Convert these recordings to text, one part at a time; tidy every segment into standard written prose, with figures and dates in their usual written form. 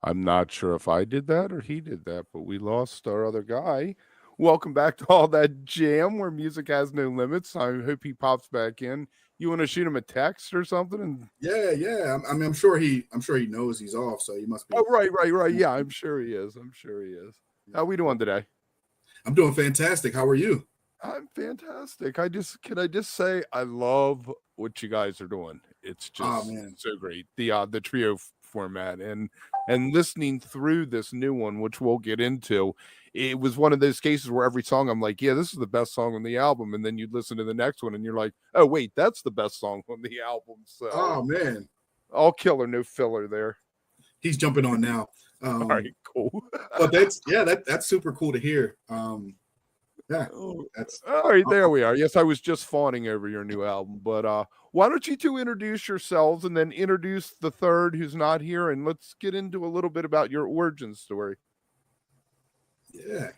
I'm not sure if I did that or he did that, but we lost our other guy. Welcome back to All That Jam, where music has no limits. I hope he pops back in. You want to shoot him a text or something? And Yeah. I mean, I'm sure he knows he's off, so he must oh, be. right. Yeah, I'm sure he is. I'm sure he is. How we doing today? I'm doing fantastic. How are you? I'm fantastic. Can I just say I love what you guys are doing. It's Oh just man, so great. The trio format and listening through this new one, which we'll get into. It was one of those cases where every song I'm like, yeah, this is the best song on the album, and then you listen to the next one and you're like, oh wait, that's the best song on the album. So oh man, all killer, no filler there. he's jumping on now. All right, cool. But that's super cool to hear. Yeah, Oh, that's all right, there we are. Yes, I was just fawning over your new album, but why don't you two introduce yourselves and then introduce the third who's not here, and let's get into a little bit about your origin story. yeah.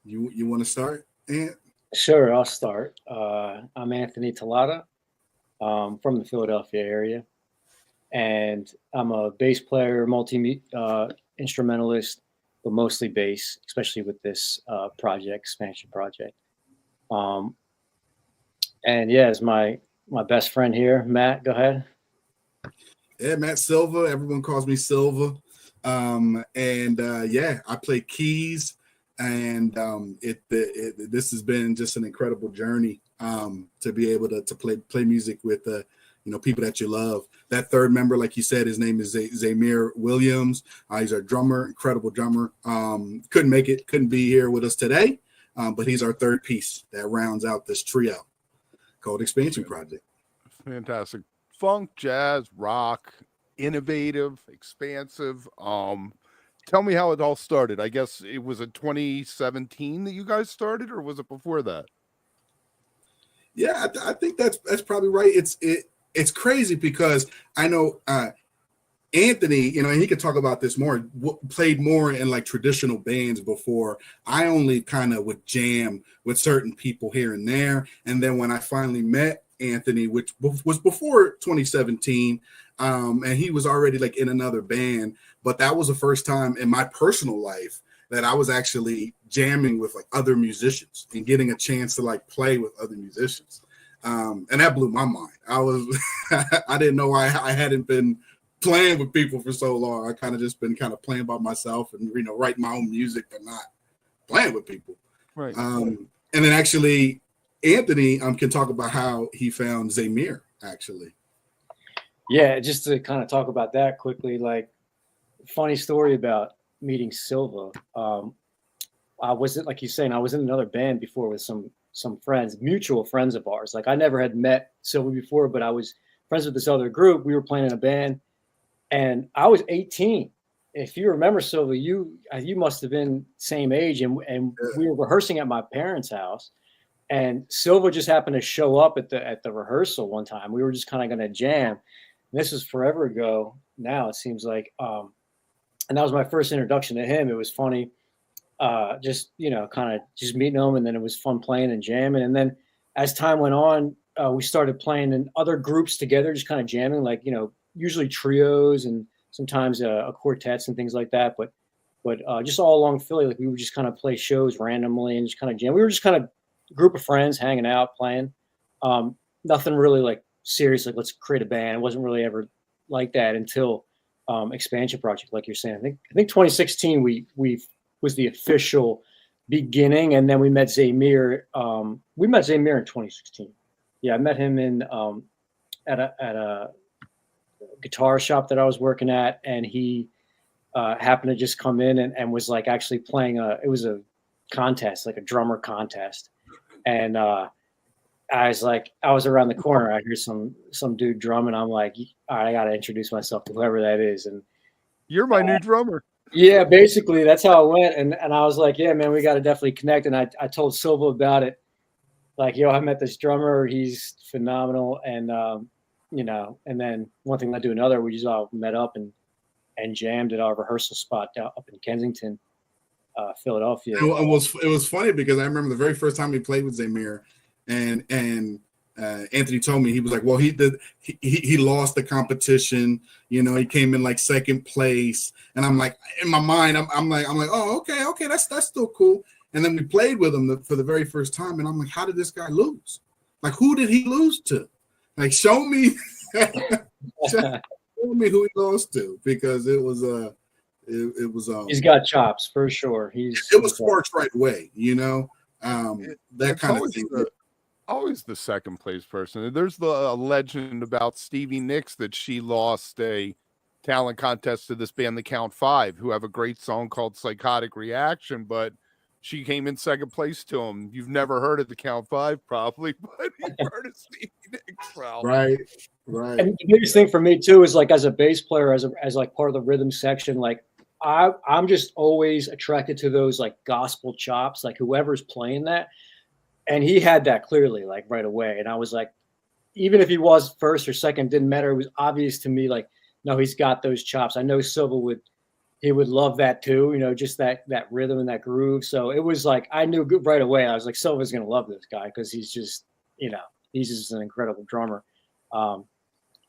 You want to start? And Sure, I'll start. I'm Anthony Talata, from the Philadelphia area, and I'm a bass player, multi instrumentalist, but mostly bass, especially with this expansion project. Um, and yeah, it's my best friend here, Matt. Go ahead. yeah, Matt Silva. Everyone calls me Silva. And yeah, I play keys, and this has been just an incredible journey to be able to play music with people that you love. That third member, like you said, his name is Zamir Williams. He's our drummer, incredible drummer. Couldn't be here with us today, but he's our third piece that rounds out this trio called Expansion Project. Fantastic. Funk, jazz, rock, innovative, expansive. Tell me how it all started. I guess it was in 2017 that you guys started, or was it before that? Yeah, I think that's probably right. It's crazy because I know Anthony, and he could talk about this more, played more in like traditional bands before. I only kind of would jam with certain people here and there. And then when I finally met Anthony, which was before 2017, and he was already like in another band, but that was the first time in my personal life that I was actually jamming with like other musicians and getting a chance to like play with other musicians. And that blew my mind. I didn't know I hadn't been playing with people for so long. I kind of just been kind of playing by myself and, writing my own music, but not playing with people. Right. And then actually Anthony can talk about how he found Zamir actually. Yeah, just to kind of talk about that quickly, like funny story about meeting Silva. I wasn't, like you're saying, I was in another band before with some friends, mutual friends of ours. Like I never had met Silva before, but I was friends with this other group. We were playing in a band, and I was 18. If you remember, Silva, you must have been same age, and we were rehearsing at my parents' house, and Silva just happened to show up at the rehearsal one time. We were just kind of going to jam. And this was forever ago now, it seems like. And that was my first introduction to him. It was funny. Just kind of just meeting them, and then it was fun playing and jamming. And then as time went on, we started playing in other groups together, just kind of jamming, like usually trios and sometimes quartets and things like that. But just all along Philly, like we would just kind of play shows randomly and just kind of jam. We were just kind of a group of friends hanging out, playing. Nothing really like serious, like let's create a band. It wasn't really ever like that until Expansion Project, like you're saying. I think 2016 we was the official beginning, and then we met Zamir. We met Zamir in 2016. Yeah, I met him in at a guitar shop that I was working at, and he happened to just come in and was like actually playing it was a contest, like a drummer contest, and I was around the corner. I hear some dude drumming. I'm like, all right, I got to introduce myself to whoever that is, and You're my new drummer. yeah, basically that's how it went. And I was like, yeah, man, we got to definitely connect. And I told Silva about it. Like, I met this drummer. He's phenomenal. And, and then one thing led to another. We just all met up and jammed at our rehearsal spot up in Kensington, Philadelphia. And it was funny because I remember the very first time we played with Zamir, and Anthony told me, he was like, well, he lost the competition. You know, he came in like second place, and I'm like, in my mind, I'm like, oh, okay, that's still cool. And then we played with him for the very first time, and I'm like, how did this guy lose? Like, who did he lose to? Like, show me, show me who he lost to, because it was it was he's got chops for sure. It was sparks right away, you know. That kind of thing. Always the second place person. There's a legend about Stevie Nicks that she lost a talent contest to this band, the Count Five, who have a great song called Psychotic Reaction, but she came in second place to him. You've never heard of the Count Five, probably, but you've heard of Stevie Nicks. Well. Right. And the biggest thing for me too is, like, as a bass player, as like part of the rhythm section, like I'm just always attracted to those like gospel chops, like whoever's playing that. And he had that clearly, like right away. And I was like, even if he was first or second, didn't matter. It was obvious to me, like, no, he's got those chops. I know Silva would love that too, you know, just that rhythm and that groove. So it was like, I knew right away. I was like, Silva's going to love this guy, because he's just, you know, he's just an incredible drummer. And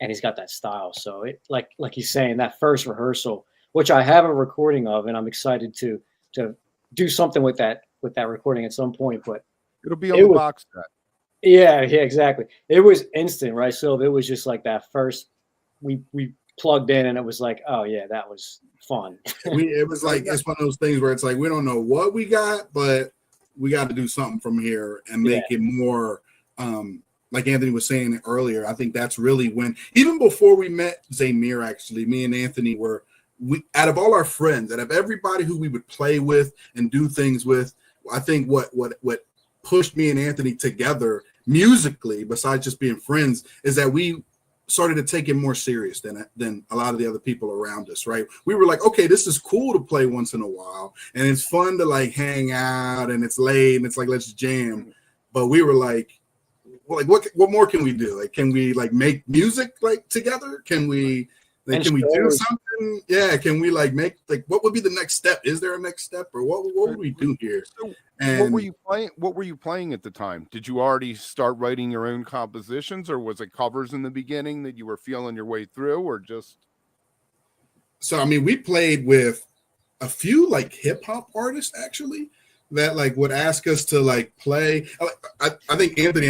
he's got that style. So it, like he's saying, that first rehearsal, which I have a recording of, and I'm excited to do something with that recording at some point, but it'll be on the box set. Yeah, exactly. It was instant, right? So it was just like that first, we plugged in, and it was like, oh yeah, that was fun. It was like, it's one of those things where it's like, we don't know what we got, but we got to do something from here and make it more, like Anthony was saying earlier. I think that's really when, even before we met Zamir, actually, me and Anthony were, out of all our friends, out of everybody who we would play with and do things with, I think what pushed me and Anthony together musically, besides just being friends, is that we started to take it more serious than a lot of the other people around us, right? We were like, okay, this is cool to play once in a while, and it's fun to like hang out, and it's late, and it's like, let's jam. But we were like what more can we do? Like, can we like make music like together? Can we do something? Yeah, can we like make, like, what would be the next step? Is there a next step, or what would we do here? And what were you playing at the time? Did you already start writing your own compositions, or was it covers in the beginning that you were feeling your way through, or just? So I mean, we played with a few like hip hop artists actually that like would ask us to like play. I think Anthony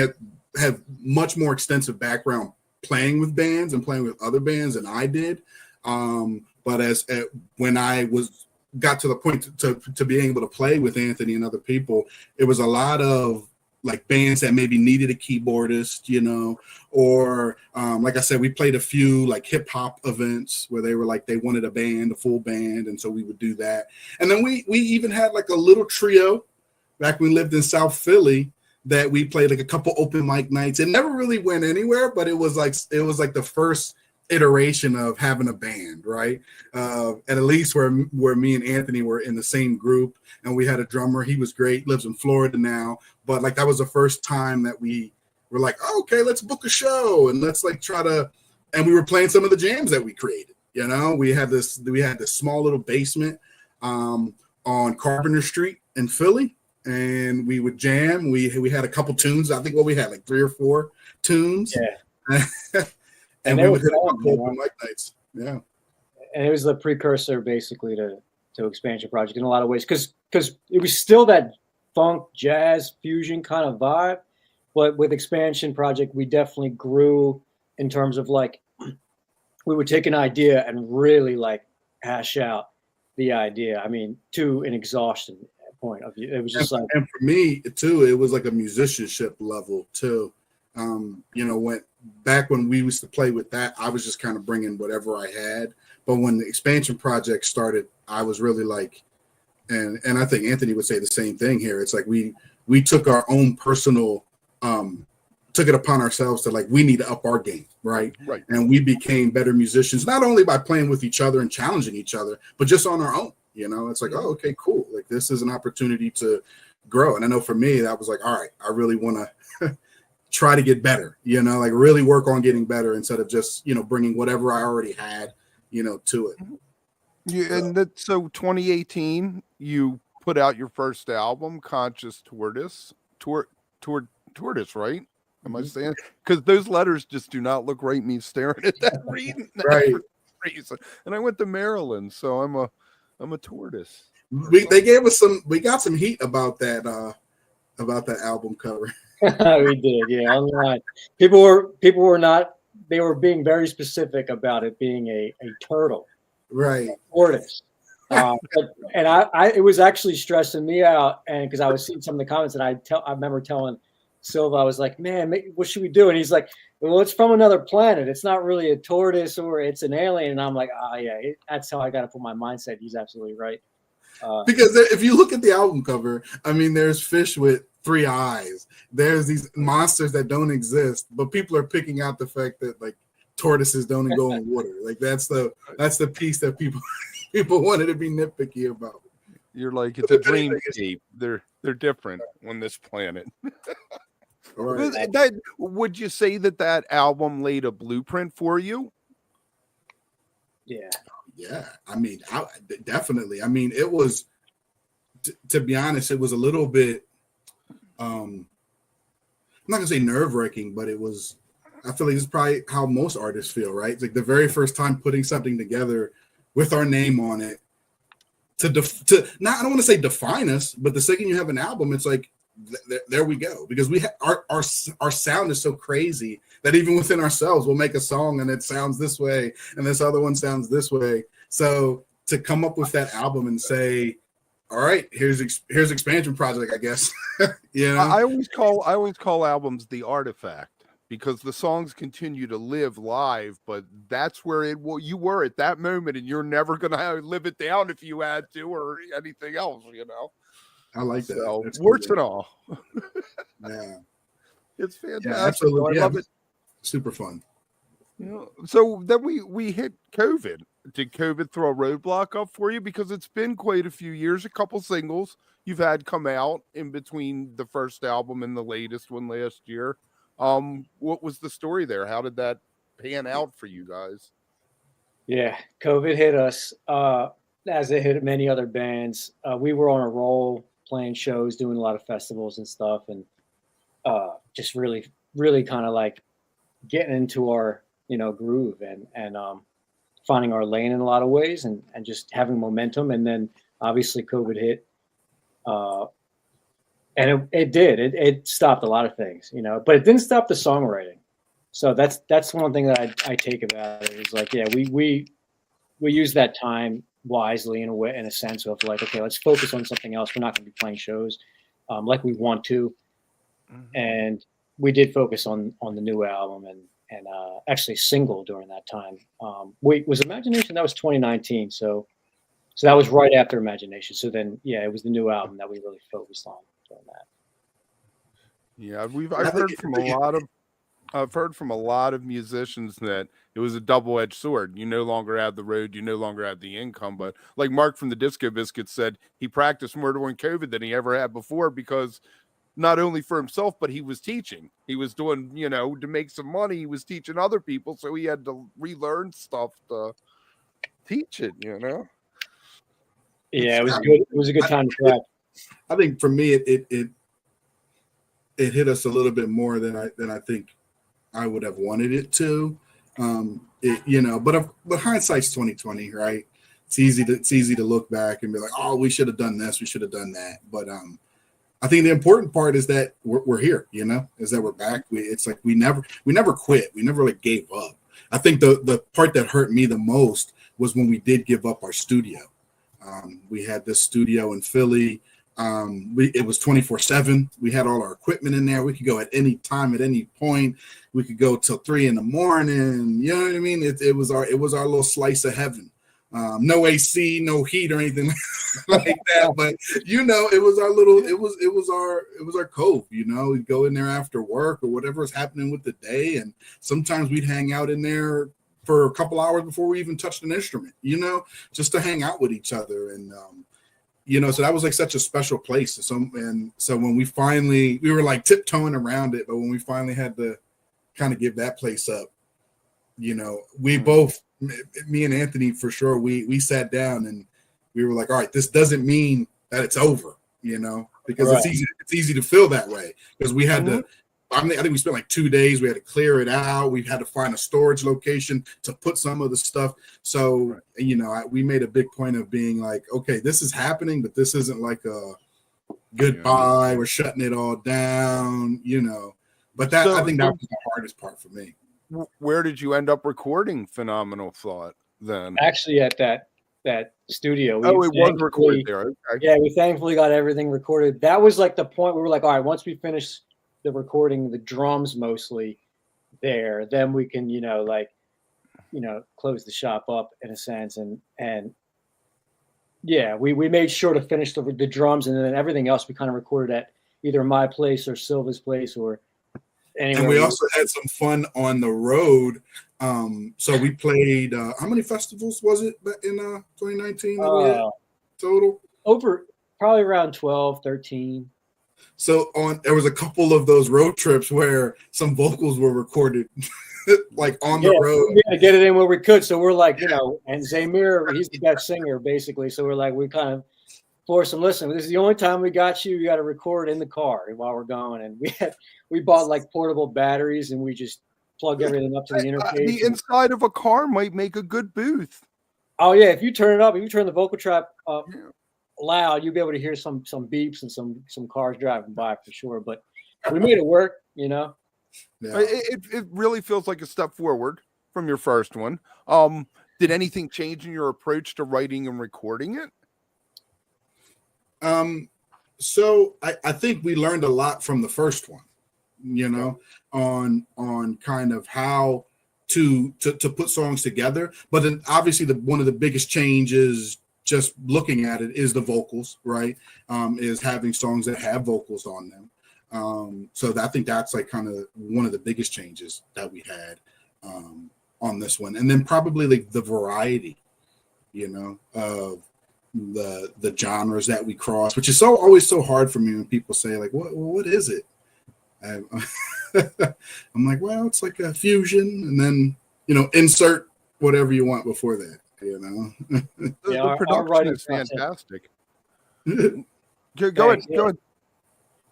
had much more extensive background playing with bands and playing with other bands than I did. But when I got to the point to being able to play with Anthony and other people, it was a lot of like bands that maybe needed a keyboardist, you know, or like I said, we played a few like hip hop events where they were like, they wanted a full band. And so we would do that. And then we even had like a little trio back when we lived in South Philly that we played like a couple open mic nights. It never really went anywhere, but it was like the first iteration of having a band, right? At least where me and Anthony were in the same group, and we had a drummer. He was great, lives in Florida now, but like that was the first time that we were like, oh, okay, let's book a show and let's like try to, and we were playing some of the jams that we created. You know, we had this small little basement on Carpenter Street in Philly, and we would jam. We had a couple tunes. I think we had like 3 or 4 tunes. Yeah. And we would hit a couple open mic nights. Yeah. And it was the precursor basically to Expansion Project in a lot of ways, because it was still that funk, jazz, fusion kind of vibe. But with Expansion Project, we definitely grew in terms of like, we would take an idea and really like hash out the idea. I mean, to an exhaustion point of view. It was just and for me too, it was like a musicianship level too. You know, when we used to play with that, I was just kind of bringing whatever I had. But when the Expansion Project started, I was really like, and I think Anthony would say the same thing here. It's like we took our own personal, took it upon ourselves to like, we need to up our game, right? Right. And we became better musicians, not only by playing with each other and challenging each other, but just on our own. You know, it's like, oh, okay, cool. Like, this is an opportunity to grow. And I know for me, that was like, all right, I really want to try to get better, you know, like really work on getting better instead of just, you know, bringing whatever I already had, you know, to it. Yeah, and so 2018, you put out your first album, Conscious Tortoise, right? Am I saying? Because those letters just do not look right. Me staring at that, reading that Right. for some reason. And I went to Maryland, so I'm a tortoise. They gave us we got some heat about that album cover. We did, yeah. Online, people were not. They were being very specific about it being a turtle, Right? tortoise. It was actually stressing me out, and because I was seeing some of the comments, and I remember telling Silva, I was like, "Man, what should we do?" And he's like, "Well, it's from another planet. It's not really a tortoise, or it's an alien." And I'm like, "Oh yeah, that's how I got to put my mindset." He's absolutely right. Because if you look at the album cover, I mean, there's fish with 3 eyes. There's these monsters that don't exist, but people are picking out the fact that like tortoises don't go in water. Like that's the piece that people wanted to be nitpicky about. You're like, it's a dreamscape. They're different on this planet. Right. Would you say that album laid a blueprint for you? Yeah. Yeah, I mean, definitely. I mean, it was, to be honest, it was a little bit, I'm not gonna say nerve-wracking, but it was, I feel like it's probably how most artists feel, right? It's like the very first time putting something together with our name on it to not, I don't want to say define us, but the second you have an album, it's like, there we go. Because we our sound is so crazy that even within ourselves, we'll make a song and it sounds this way, and this other one sounds this way. So to come up with that album and say, all right, here's expansion project, I guess. You know, I always call albums the artifact, because the songs continue to live live, but that's where you were at that moment, and you're never gonna live it down if you had to or anything else, you know. I like that. So, That's warts cool. and all. Yeah, It's fantastic. yeah, absolutely. I love it. Super fun. You know, so then we hit COVID. Did COVID throw a roadblock up for you? Because it's been quite a few years, a couple singles you've had come out in between the first album and the latest one last year. What was the story there? How did that pan out for you guys? Yeah, COVID hit us as it hit many other bands. We were on a roll, playing shows, doing a lot of festivals and stuff, and just really, really kind of like getting into our groove and finding our lane in a lot of ways, and just having momentum. And then obviously COVID hit, and it stopped a lot of things, but it didn't stop the songwriting. So that's one thing that I take about it is like, yeah, we use that time wisely in a sense of like, okay, let's focus on something else. We're not going to be playing shows like we want to. Mm-hmm. And we did focus on the new album and actually single during that time. Was Imagination, that was 2019. So that was right after Imagination. So then, yeah, it was the new album that we really focused on during that. Yeah, I've heard from a lot of musicians that it was a double-edged sword. You no longer had the road, you no longer had the income. But like Mark from the Disco Biscuits said, he practiced more during COVID than he ever had before, because not only for himself, but he was teaching. He was doing, to make some money. He was teaching other people, so he had to relearn stuff to teach it, Yeah, it was good. It was a good time to practice. I think for me, it hit us a little bit more than I think I would have wanted it to. But hindsight's 2020, right? It's easy to look back and be like, oh, we should have done this, we should have done that. But I think the important part is that we're here, is that we're back. It's like we never quit. We never like gave up. I think the part that hurt me the most was when we did give up our studio. We had this studio in Philly. It was 24/7. We had all our equipment in there. We could go at any time, at any point. We could go till 3 a.m. You know what I mean? It was our little slice of heaven. No AC, no heat or anything like that. But it was our little. It was our cove. We'd go in there after work or whatever was happening with the day, and sometimes we'd hang out in there for a couple hours before we even touched an instrument. Just to hang out with each other and. So that was like such a special place. So when we were like tiptoeing around it, but when we finally had to kind of give that place up, we both, me and Anthony for sure, we sat down and we were like, all right, this doesn't mean that it's over, because right. It's easy to feel that way because we had to I think we spent like 2 days. We had to clear it out. We had to find a storage location to put some of the stuff. So, you know, we made a big point of being like, okay, this is happening, but this isn't like a goodbye. We're shutting it all down, you know. But that, I think that was the hardest part for me. Where did you end up recording Phenomenal Thought then? Actually, at that studio. It was recorded there. Okay. Yeah, we thankfully got everything recorded. That was like the point where we were like, all right, once we finish the recording, the drums mostly there, then we can, you know, like, you know, close the shop up in a sense. And yeah, we made sure to finish the drums, and then everything else we kind of recorded at either my place or Silva's place or anywhere. And we also had some fun on the road. So we played, how many festivals was it in 2019 that we had total? Over probably around 12, 13. So there was a couple of those road trips where some vocals were recorded like on the road. We had to get it in where we could. So we're like, you know, and Zamir, he's the best singer basically. So we're like, we kind of forced him, listen, this is the only time we got you. You got to record in the car while we're going. And we bought like portable batteries and we just plug everything up to the interface. The inside of a car might make a good booth. Oh yeah, if you turn it up, if you turn the vocal trap up loud, you'll be able to hear some beeps and some cars driving by for sure. But we made it work, you know. Yeah. It really feels like a step forward from your first one. Did anything change in your approach to writing and recording it? So I think we learned a lot from the first one, you know, on kind of how to put songs together. But then obviously one of the biggest changes, just looking at it, is the vocals, right? Is having songs that have vocals on them. So I think that's like kind of one of the biggest changes that we had on this one. And then probably like the variety, you know, of the genres that we cross, which is always so hard for me when people say like, what is it? I'm like, well, it's like a fusion, and then, you know, insert whatever you want before that, you know. The production is fantastic. Go ahead.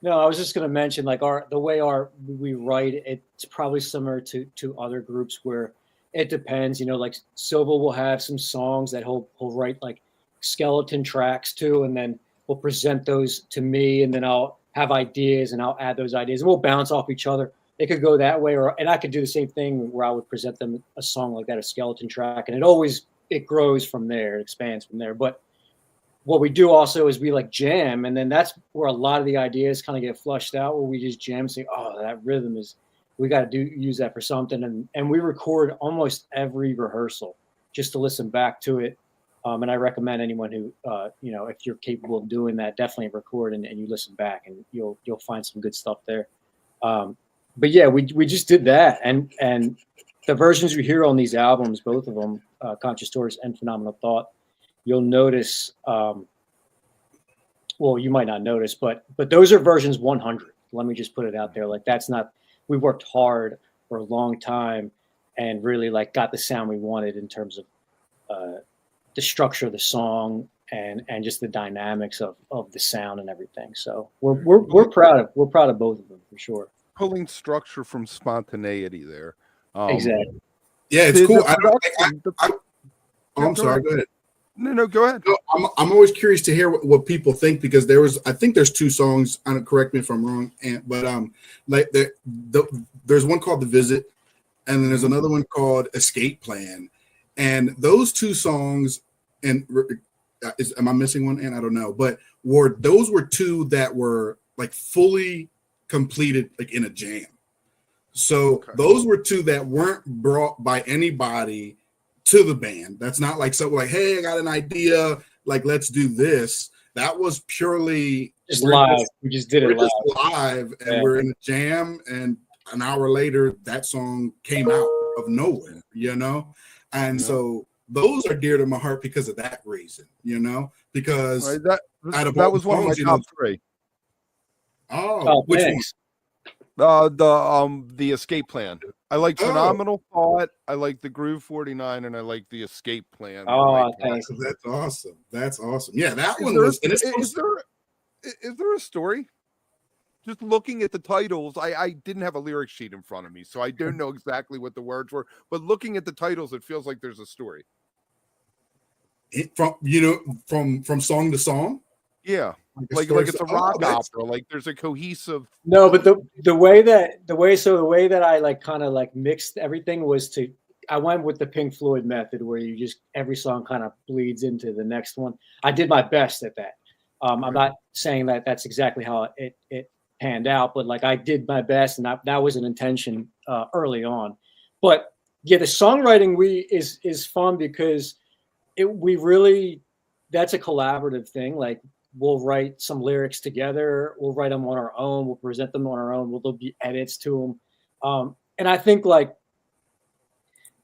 No, I was just going to mention like the way we write, it's probably similar to other groups where it depends, you know, like Silva will have some songs that he'll write like skeleton tracks to, and then we'll present those to me, and then I'll have ideas and I'll add those ideas and we'll bounce off each other. It could go that way, and I could do the same thing where I would present them a song like that, a skeleton track, and it grows from there, it expands from there. But what we do also is we like jam, and then that's where a lot of the ideas kind of get flushed out, where we just jam and say, oh, that rhythm we got to use that for something. And we record almost every rehearsal just to listen back to it. And I recommend anyone who, you know, if you're capable of doing that, definitely record and you listen back, and you'll find some good stuff there. But yeah, we just did that, and the versions you hear on these albums, both of them, Conscious Stories and Phenomenal Thought, you'll notice. Well, you might not notice, but those are versions 100. Let me just put it out there. Like that's not. We worked hard for a long time, and really like got the sound we wanted in terms of the structure of the song and just the dynamics of the sound and everything. So we're proud of both of them for sure. Pulling structure from spontaneity there. Exactly. Yeah, it's cool. I'm sorry. Go ahead. No, go ahead. No, I'm always curious to hear what people think, because I think there's two songs. I don't, correct me if I'm wrong, but like there's one called The Visit, and then there's another one called Escape Plan, and those two songs. And am I missing one? And I don't know, but those were two that were like fully completed, like in a jam. So those were two that weren't brought by anybody to the band. That's not like something like, hey, I got an idea, like let's do this. That was purely just live. We just did it live, and we're in a jam. And an hour later, that song came out of nowhere, you know, and so. Those are dear to my heart because of that reason, you know, because that was one of my top three. Oh, which one? The Escape Plan. I like Phenomenal Thought. I like the Groove 49, and I like the Escape Plan. Oh, thanks. That's awesome. That's awesome. Yeah, that one there, was. Is there a story just looking at the titles, I didn't have a lyric sheet in front of me, so I don't know exactly what the words were. But looking at the titles, it feels like there's a story. From song to song. Yeah, like it's a rock opera. Like there's a cohesive. No, but the way that I like kind of like mixed everything was I went with the Pink Floyd method where you just every song kind of bleeds into the next one. I did my best at that. I'm not saying that that's exactly how it panned out, but like I did my best, and that was an intention early on. But yeah, the songwriting is fun because that's a collaborative thing. Like we'll write some lyrics together, we'll write them on our own, we'll present them on our own. There'll be edits to them, and I think like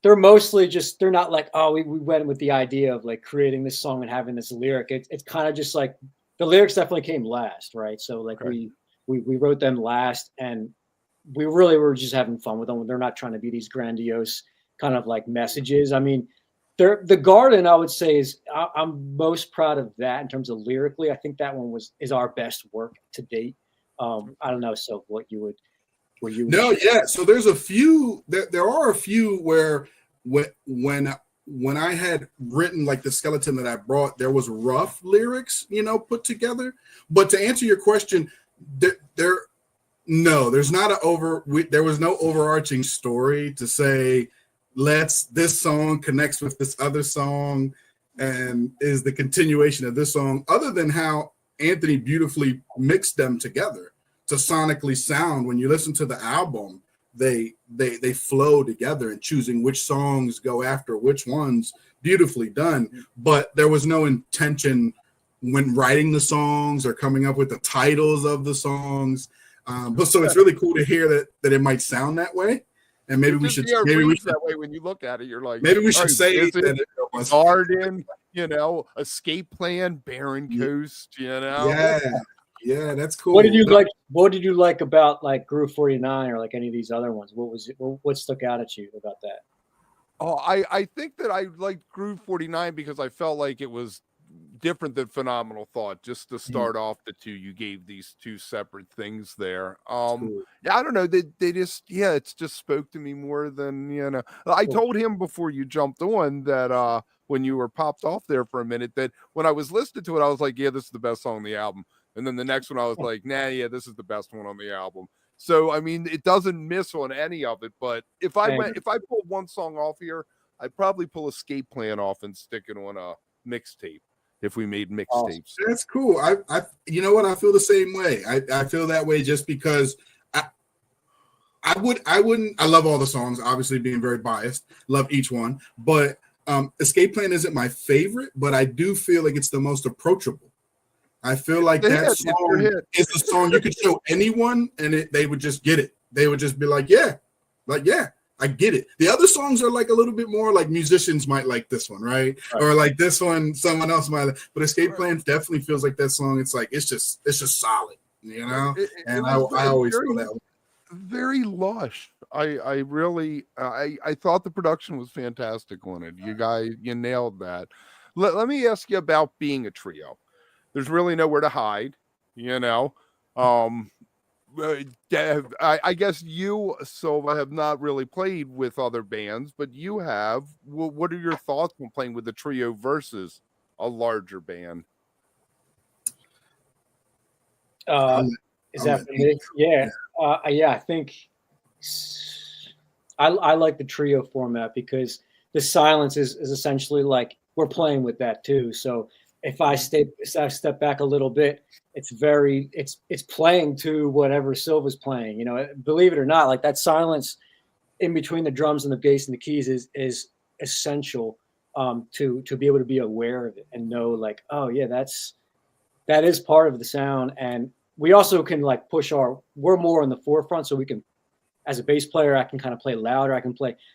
they're mostly just they're not like we went with the idea of like creating this song and having this lyric. It's kind of just like the lyrics definitely came last, right? So like we wrote them last, and we really were just having fun with them. They're not trying to be these grandiose kind of like messages. I mean, the Garden, I would say, is I'm most proud of that in terms of lyrically. I think that one is our best work to date. I don't know, so what you would. So there's a few. There are a few where when I had written like the skeleton that I brought, there was rough lyrics, put together. But to answer your question, there was no overarching story to say this song connects with this other song and is the continuation of this song, other than how Anthony beautifully mixed them together to sonically sound. When you listen to the album, they flow together, and choosing which songs go after which ones, beautifully done. But there was no intention when writing the songs or coming up with the titles of the songs. But so it's really cool to hear that it might sound that way. And maybe we should that way when you look at it, you're like, maybe we should say that it was Garden, Escape Plan, Barren Coast, Yeah, that's cool. What did you like about like Groove 49 or like any of these other ones? What stuck out at you about that? Oh, I think that I liked Groove 49 because I felt like it was different than Phenomenal Thought. Just to start off the two, you gave these two separate things there. Yeah, I don't know. They just it's just spoke to me more than I told him before you jumped on that when you were popped off there for a minute, that when I was listening to it, I was like, yeah, this is the best song on the album. And then the next one, I was like, nah, yeah, this is the best one on the album. So, I mean, it doesn't miss on any of it. But if I pulled one song off here, I'd probably pull Escape Plan off and stick it on a mixtape if we made mixtapes. That's cool. I you know what? I feel the same way. I feel that way just because I love all the songs, obviously being very biased, love each one. But Escape Plan isn't my favorite, but I do feel like it's the most approachable. I feel like that song is a song you could show anyone and they would just get it. They would just be like, yeah, I get it. The other songs are like a little bit more like musicians might like this one, right? Or like this one, someone else might like. But Escape Plan definitely feels like that song. It's like it's just solid, And I always feel that way. Very lush. I really I thought the production was fantastic on it. You nailed that. Let me ask you about being a trio. There's really nowhere to hide, I guess you, Silva, have not really played with other bands, but you have. What are your thoughts on playing with a trio versus a larger band? Is that for me? Yeah. I think I like the trio format because the silence is essentially like we're playing with that too. So if I step back a little bit, it's playing to whatever Silva's playing. Believe it or not, like that silence in between the drums and the bass and the keys is essential to be able to be aware of it and know like, oh yeah, that is part of the sound. And we also can like we're more in the forefront, so we can, as a bass player, I can kind of play louder.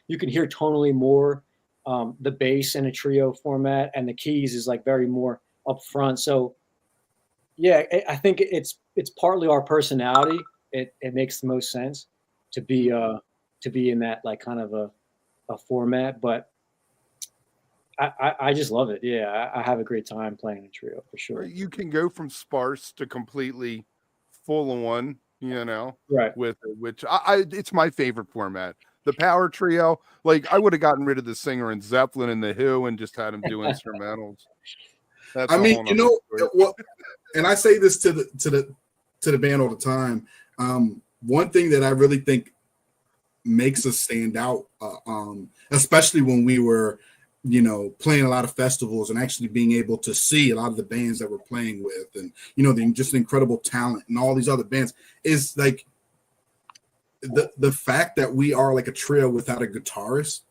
You can hear tonally more. The bass in a trio format and the keys is like very more up front. So yeah, I think it's partly our personality. It makes the most sense to be in that like kind of a format, but I just love it. Yeah, I have a great time playing a trio for sure. You can go from sparse to completely full on you know, Right. with it, which it's my favorite format. The power trio, like I would have gotten rid of the singer in Zeppelin and the Who and just had him do instrumentals. That's I a mean, whole you nother know, story. well, and I say this to the band all the time. One thing that I really think makes us stand out, especially when we were, you know, playing a lot of festivals and actually being able to see a lot of the bands that we're playing with, and you know, the just incredible talent and all these other bands, is like the fact that we are like a trio without a guitarist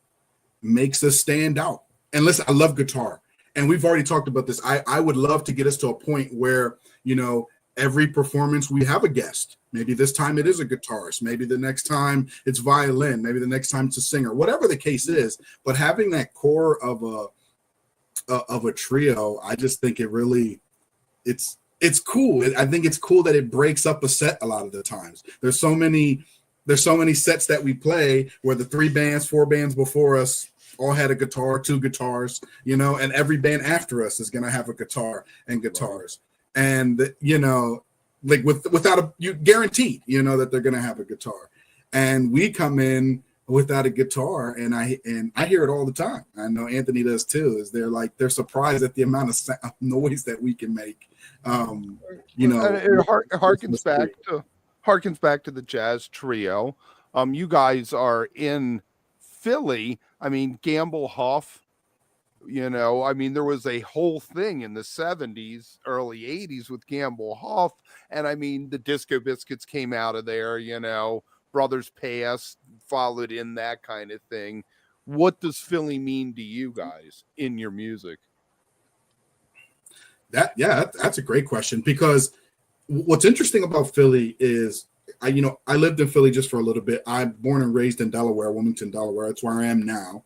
makes us stand out. And listen, I love guitar, and we've already talked about this. I would love to get us to a point where, you know, every performance we have a guest. Maybe this time it is a guitarist. Maybe the next time it's violin. Maybe the next time it's a singer. Whatever the case is, but having that core of a trio, I just think it really, it's cool. I think it's cool that it breaks up a set a lot of the times. There's so many sets that we play where the 3 bands, 4 bands before us all had a guitar, 2 guitars, you know, and every band after us is going to have a guitar and guitars. And, you know, like without you guaranteed, you know, that they're going to have a guitar. And we come in without a guitar, and I hear it all the time. I know Anthony does too. Is they're surprised at the amount of noise that we can make. You know, and it harkens back to the jazz trio. You guys are in Philly. I mean, Gamble Huff. You know, I mean, there was a whole thing in the 70s, early 80s with Gamble Huff. And I mean, the Disco Biscuits came out of there, you know, Brothers Pass followed in, that kind of thing. What does Philly mean to you guys in your music? That's a great question, because what's interesting about Philly is I lived in Philly just for a little bit. I'm born and raised in Delaware, Wilmington, Delaware. That's where I am now.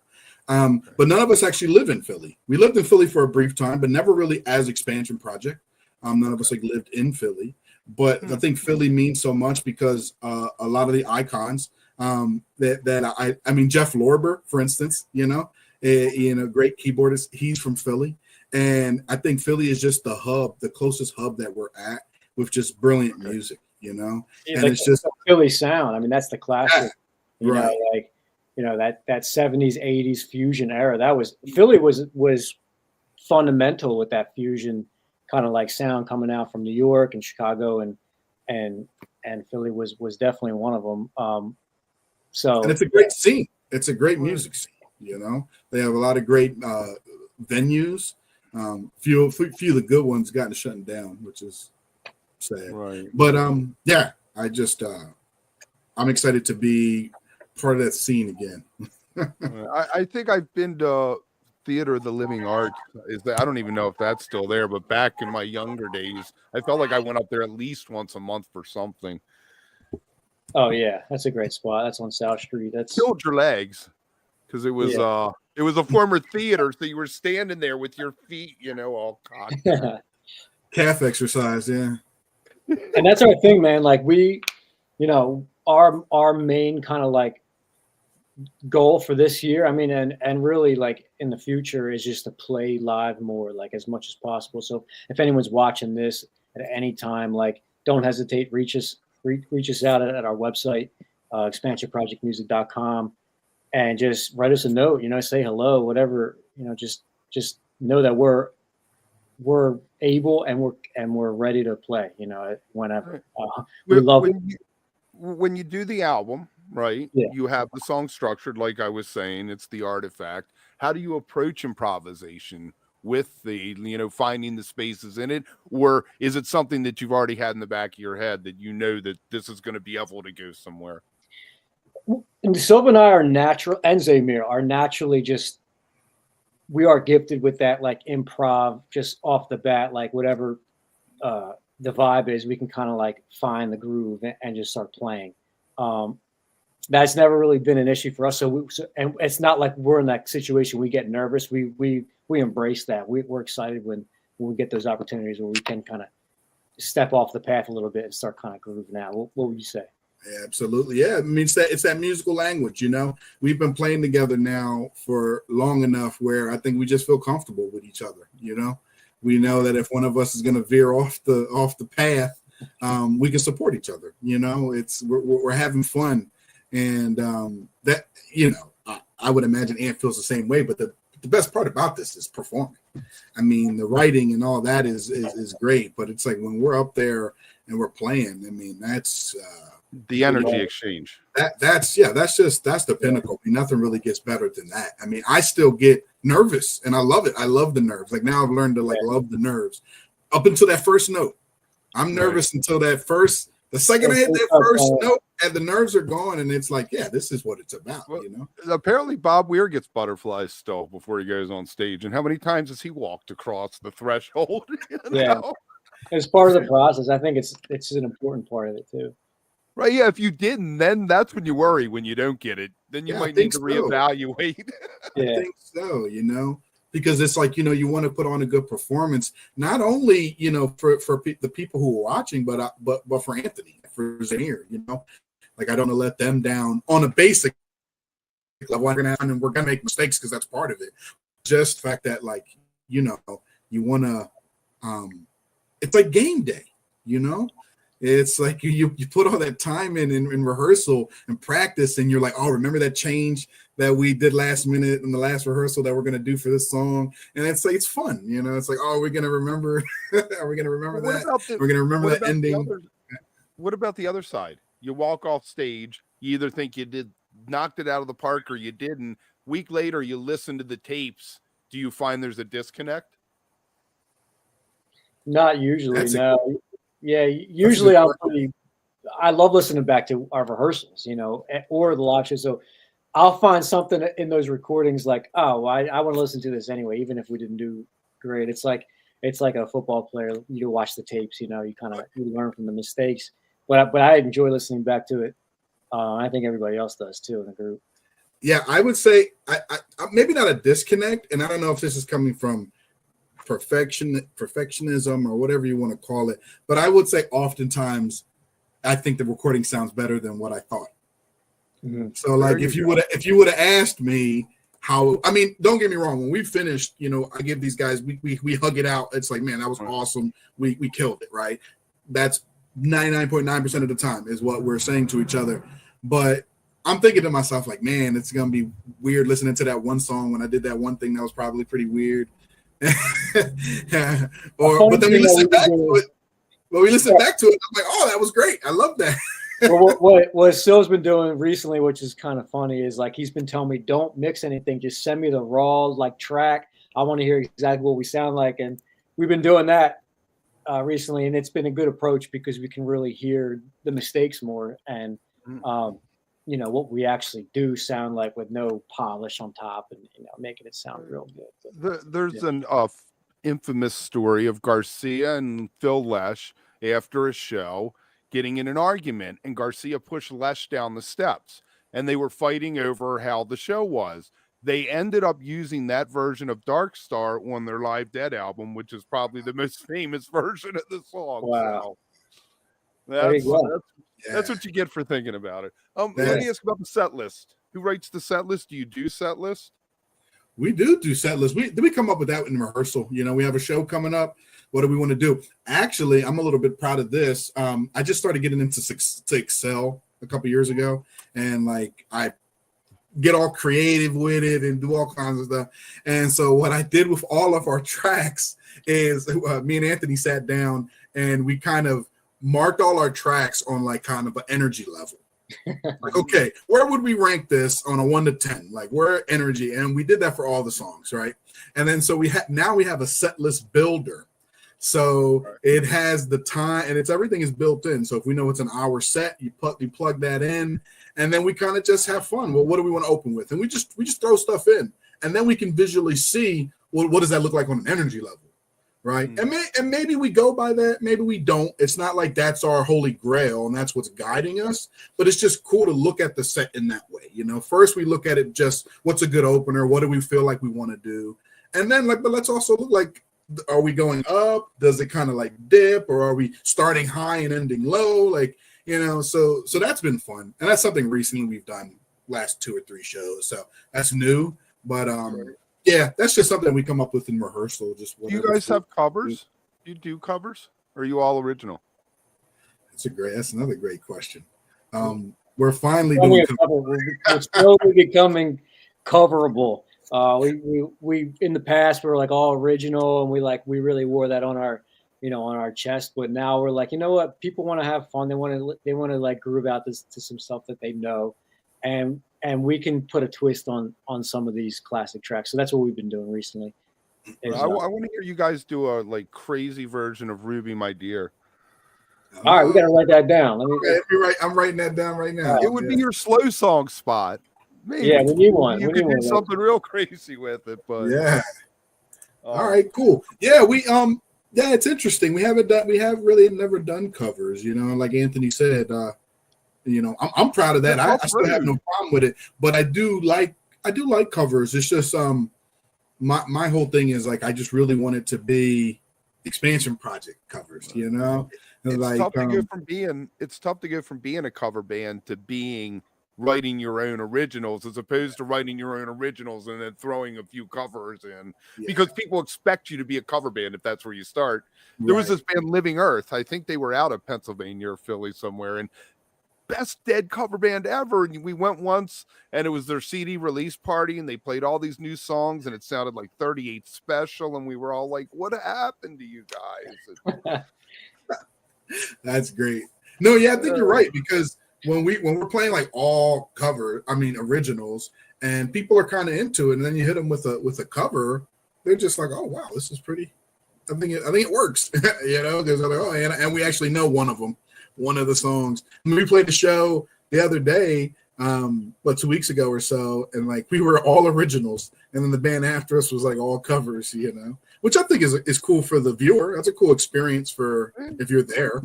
But none of us actually live in Philly. We lived in Philly for a brief time, but never really as Expansion Project. None of us like lived in Philly, but I think Philly means so much because a lot of the icons that I mean, Jeff Lorber, for instance, great keyboardist. He's from Philly, and I think Philly is just the hub, the closest hub that we're at with just brilliant music. You know, yeah, and like it's just Philly sound. I mean, that's the classic. Yeah, right. That 70s, 80s fusion era. That was Philly was fundamental with that fusion kind of like sound coming out from New York and Chicago, and Philly was definitely one of them. And it's a great scene. It's a great music scene. You know, they have a lot of great venues. Few of the good ones gotten shut down, which is sad. Right. But I just I'm excited to be part of that scene again. I think I've been to Theater of the Living Arts. I don't even know if that's still there, but back in my younger days, I felt like I went up there at least once a month for something. Oh yeah, that's a great spot. That's on South Street. That's killed your legs because it was a former theater, so you were standing there with your feet, all cocked. Calf exercise, yeah. And that's our thing, man. Like we, our main kind of like goal for this year, I mean, and really like in the future is just to play live more, like as much as possible. So if anyone's watching this at any time, like don't hesitate, reach us out at our website, expansionprojectmusic.com, and just write us a note, say hello, whatever, just know that we're able and we're ready to play, whenever. We love it. When you do the album, right? Yeah. You have the song structured, like I was saying, it's the artifact. How do you approach improvisation with the, finding the spaces in it? Or is it something that you've already had in the back of your head that that this is going to be able to go somewhere? And Silva and I are natural, and Zamir are naturally we are gifted with that like improv just off the bat, like whatever the vibe is, we can kind of like find the groove and just start playing. That's never really been an issue for us. And it's not like we're in that situation. We get nervous. We embrace that. We're excited when we get those opportunities where we can kind of step off the path a little bit and start kind of grooving out. What would you say? Yeah, absolutely. Yeah. I mean, it's that musical language, we've been playing together now for long enough where I think we just feel comfortable with each other. We know that if one of us is going to veer off the path, we can support each other. We're having fun, and that I would imagine Ant feels the same way. But the best part about this is performing. I mean, the writing and all that is great, but it's like when we're up there and we're playing. I mean, that's the energy exchange. That's the pinnacle. I mean, nothing really gets better than that. I mean, I still get nervous, and I love it. I love the nerves. Like now, I've learned to love the nerves. Up until that first note, I'm nervous until the second I hit that first note, and the nerves are gone, and it's like, yeah, this is what it's about. Well, apparently, Bob Weir gets butterflies still before he goes on stage. And how many times has he walked across the threshold? Yeah, it's part of the process. I think it's an important part of it too. Right? Yeah. If you didn't, then that's when you worry when you don't get it. Then you might need to reevaluate. I think so. Because it's like, you want to put on a good performance, not only, for the people who are watching, but for Anthony, for Zaire, like I don't want to let them down on a basic level. We're going to make mistakes because that's part of it. Just the fact that you want to, it's like game day, It's like you put all that time in rehearsal and practice, and you're like, oh, remember that change that we did last minute in the last rehearsal that we're gonna do for this song, and it's like it's fun, It's like, oh, we're gonna remember. Are we gonna remember that? We're gonna remember that ending. What about the other side? You walk off stage, you either think you knocked it out of the park or you didn't. Week later, you listen to the tapes. Do you find there's a disconnect? Not usually, no. Yeah, usually I love listening back to our rehearsals, or the live show. So I'll find something in those recordings like, oh, I want to listen to this anyway, even if we didn't do great. It's like a football player. You watch the tapes, you learn from the mistakes. But I enjoy listening back to it. I think everybody else does too in the group. Yeah, I would say I maybe not a disconnect, and I don't know if this is coming from perfectionism or whatever you want to call it, but I would say oftentimes I think the recording sounds better than what I thought. Mm-hmm. So like if you would have asked me how, I mean, don't get me wrong, when we finished, I give these guys, we hug it out. It's like, man, that was awesome. We killed it, right? That's 99.9% of the time is what we're saying to each other. But I'm thinking to myself, like, man, it's gonna be weird listening to that one song when I did that one thing that was probably pretty weird. But then we listen back to it. But we listen back to it. I'm like, oh, that was great. I love that. Well, what Sil's been doing recently, which is kind of funny, is like he's been telling me, don't mix anything. Just send me the raw track. I want to hear exactly what we sound like. And we've been doing that recently, and it's been a good approach because we can really hear the mistakes more and what we actually do sound like with no polish on top and making it sound real good. There's an infamous story of Garcia and Phil Lesh after a show getting in an argument, and Garcia pushed Lesh down the steps, and they were fighting over how the show was. They ended up using that version of Dark Star on their Live Dead album, which is probably the most famous version of the song. Wow. So that's what you get for thinking about it. Let me ask about the set list. Who writes the set list? Do you do set list? We do set lists. We come up with that in rehearsal. We have a show coming up. What do we want to do? Actually, I'm a little bit proud of this. I just started getting into Excel a couple years ago, and I get all creative with it and do all kinds of stuff. And so what I did with all of our tracks is me and Anthony sat down and we kind of marked all our tracks on kind of an energy level. Okay, where would we rank this on a 1 to 10? Where energy? And we did that for all the songs, right? And then so we have a set list builder. So it has the time and everything is built in. So if we know it's an hour set, you plug that in, and then we kind of just have fun. Well, what do we want to open with? And we just throw stuff in, and then we can visually see what does that look like on an energy level, right? Mm-hmm. And maybe we go by that, maybe we don't. It's not like that's our holy grail and that's what's guiding us, but it's just cool to look at the set in that way. First we look at it just what's a good opener, what do we feel like we want to do, and then but let's also look like, are we going up? Does it kind of dip, or are we starting high and ending low? So that's been fun. And that's something recently we've done last 2 or 3 shows. So that's new. But yeah, that's just something we come up with in rehearsal. Just do you guys have covers? Do you do covers? Or are you all original? That's another great question. We're finally We're doing slowly becoming coverable. We in the past we were like all original, and we really wore that on our on our chest. But now we're like, you know what? People want to have fun. They want to like groove out to some stuff that they know, and we can put a twist on some of these classic tracks. So that's what we've been doing recently. I want to hear you guys do a like crazy version of "Ruby, My Dear." All right, we got to write that down. I'm writing that down right now. It would be your slow song spot. Maybe. Yeah, we need one. You could do something real crazy with it, but yeah. All right, cool. Yeah, it's interesting. We have really never done covers, like Anthony said. I'm proud of that. I still have no problem with it, but I do like covers. It's just my whole thing is like I just really want it to be expansion project covers, It's like tough to go from being a cover band to being writing your own originals, as opposed to writing your own originals and then throwing a few covers in, because people expect you to be a cover band if that's where you start. There was this band Living Earth. I think they were out of Pennsylvania or Philly somewhere, and best dead cover band ever. And we went once, and it was their CD release party, and they played all these new songs, and it sounded like 38 Special, and we were all like, what happened to you guys? That's great. No, yeah, I think you're right, because when we're playing like all originals, and people are kind of into it, and then you hit them with a cover, they're just like, oh wow, this is pretty. I think it works, because they're like, oh, and we actually know one of the songs. And we played the show the other day, 2 weeks ago or so, and like we were all originals, and then the band after us was like all covers, which I think is cool for the viewer. That's a cool experience for if you're there.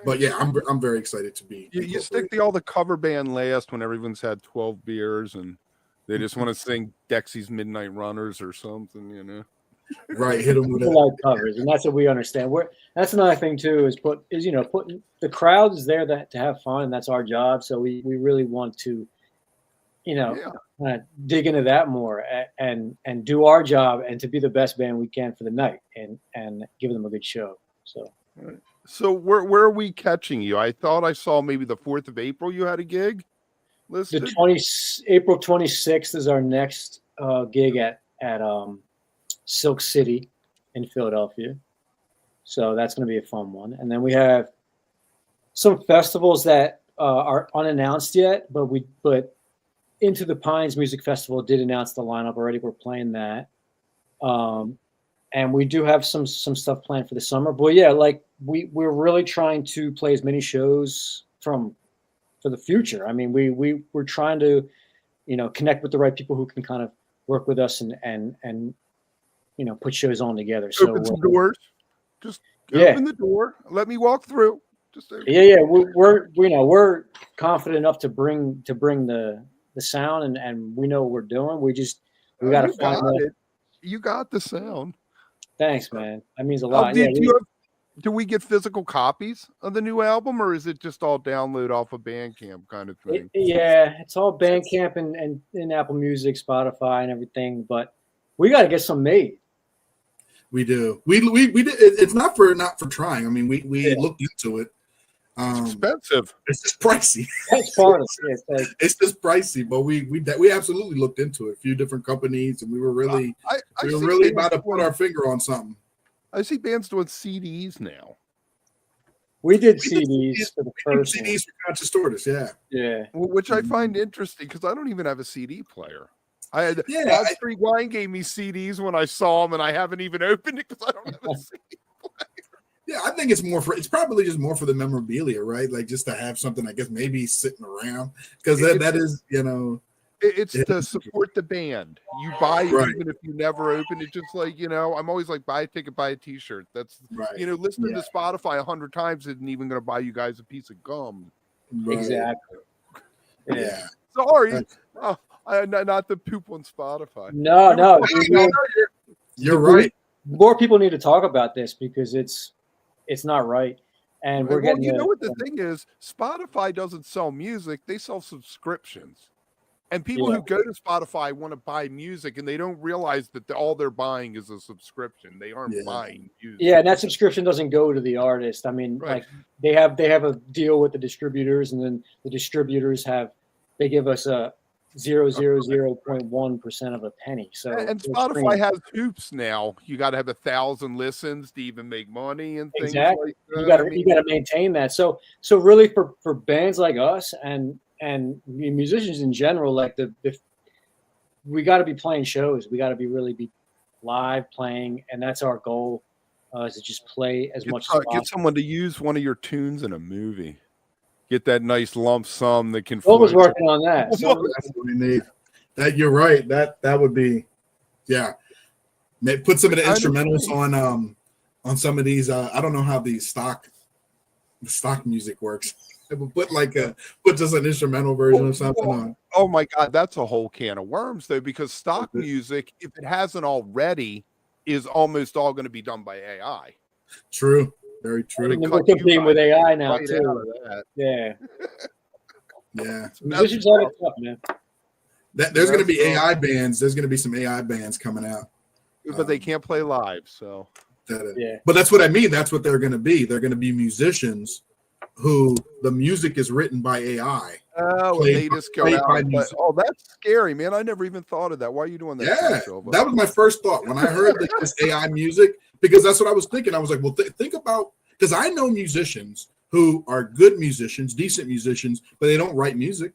But yeah, I'm very excited to be. You stick all the cover band last when everyone's had 12 beers and they just want to sing Dexy's Midnight Runners or something, Right, hit them with like covers, and that's what we understand. That's another thing too is putting the crowd is there to have fun, and that's our job. So we really want to, dig into that more and do our job and to be the best band we can for the night and give them a good show. So. Right. So where are we catching you? I thought I saw maybe the 4th of April you had a gig listed. April 26th is our next gig at Silk City in Philadelphia. So that's going to be a fun one. And then we have some festivals that are unannounced yet, but Into the Pines Music Festival did announce the lineup already. We're playing that. And we do have some stuff planned for the summer. But yeah, like we're really trying to play as many shows for the future. I mean, we're trying to, connect with the right people who can kind of work with us and put shows on together. Open some doors. Just open the door. Let me walk through. We're confident enough to bring the sound and we know what we're doing. We got to find it. You got the sound. Than's, man. That means a lot. Do we get physical copies of the new album, or is it just all download off of Bandcamp kind of thing? It's all Bandcamp and Apple Music, Spotify, and everything. But we got to get some made. We do. We did. It's not for trying. I mean, we looked into it. It's expensive. It's just pricey. That's part of it. It's just pricey, but we absolutely looked into it. A few different companies, and we were really about to put our finger on something. I see bands doing CDs now. We did CDs for the first CDs for Conscious Tortoise, yeah. Which I find interesting because I don't even have a CD player. I had Street Wine gave me CDs when I saw them, and I haven't even opened it because I don't have a CD player. Yeah, I think it's probably just more for the memorabilia, right? Like just to have something, I guess, maybe sitting around because that is, It's to support the band. You buy it even if you never open it. Just like, I'm always like, buy a ticket, buy a T-shirt. That's, listening to Spotify 100 times isn't even going to buy you guys a piece of gum. Right. Exactly. Yeah. Sorry. Not the poop on Spotify. No. You're right. More people need to talk about this because it's not right. And we're getting. What the thing is? Spotify doesn't sell music; they sell subscriptions. And people Yeah. who go to Spotify want to buy music, and they don't realize that all they're buying is a subscription. They aren't buying music. Yeah, and that subscription doesn't go to the artist. I mean, Right. like they have a deal with the distributors, and then the distributors they give us a 0.1% of a penny. So and Spotify has hoops now. You got to have 1,000 listens to even make money and things exactly. like that. You got to maintain that. So really for bands like us and musicians in general, like we got to be playing shows. We got to really be live playing, and that's our goal. Is to just play as much as possible. Get someone to use one of your tunes in a movie. Get that nice lump sum that can. Phil was working on that. So that's what we need. That you're right. That would be, yeah. Put some of the instrumentals on some of these. I don't know how the stock music works. Put just an instrumental version of something on. Oh my God, that's a whole can of worms though, because stock music, if it hasn't already, is almost all going to be done by AI. True. Very true. And we're competing with AI now too. Yeah. Yeah. Musicians have it tough, man. There's going to be AI bands. There's going to be some AI bands coming out. But they can't play live, so. But that's what I mean. That's what they're going to be. They're going to be musicians who the music is written by AI. Oh, they just go out. Oh, that's scary, man. I never even thought of that. Why are you doing that? Yeah, that was my first thought when I heard this AI music, because that's what I was thinking. I was like, well, think about, because I know musicians who are good musicians, decent musicians, but they don't write music.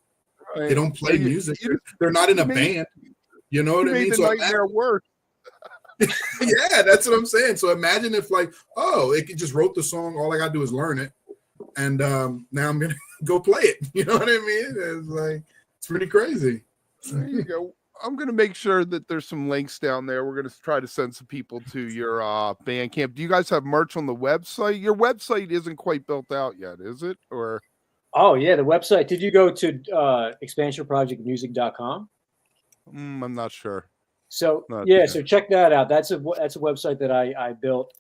Right. They don't play music. They're not in a band. You know what I mean? So nightmare work. Yeah, that's what I'm saying. So imagine if it just wrote the song. All I got to do is learn it. And now I'm going to go play it. You know what I mean? It's pretty crazy. There you go. I'm going to make sure that there's some links down there. We're going to try to send some people to your Bandcamp. Do you guys have merch on the website? Your website isn't quite built out yet, is it? Or oh yeah, the website. Did you go to expansionprojectmusic.com? I'm not sure. So so check that out. That's a website that I built,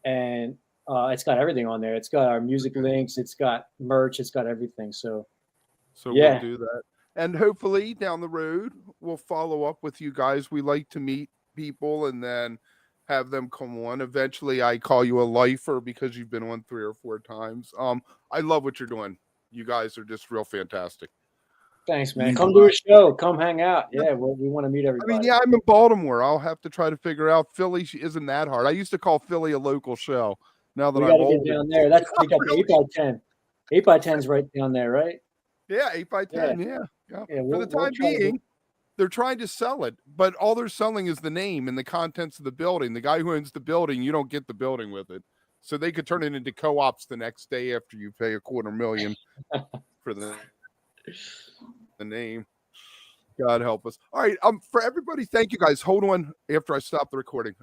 and it's got everything on there. It's got our music links. It's got merch. It's got everything. So we'll do that. And hopefully down the road, we'll follow up with you guys. We like to meet people and then have them come on. Eventually, I call you a lifer because you've been on 3 or 4 times. I love what you're doing. You guys are just real fantastic. Thanks, man. Come do a show. Come hang out. Yeah, we want to meet everybody. I mean, I'm in Baltimore. I'll have to try to figure out. Philly isn't that hard. I used to call Philly a local show. Now that I'm older. Down there. That's we got the 8x10. 8x10's right down there, right? Yeah, 8x10. Yeah. For the time being, they're trying to sell it, but all they're selling is the name and the contents of the building. The guy who owns the building, you don't get the building with it. So they could turn it into co-ops the next day after you pay $250,000 for the name. God help us. All right. For everybody, thank you guys. Hold on after I stop the recording.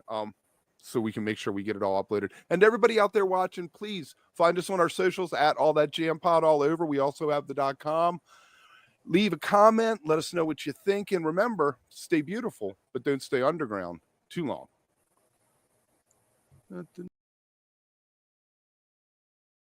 So we can make sure we get it all uploaded. And everybody out there watching, please find us on our socials at All That Jam Pod all over. We also have the .com. Leave a comment. Let us know what you think. And remember, stay beautiful, but don't stay underground too long.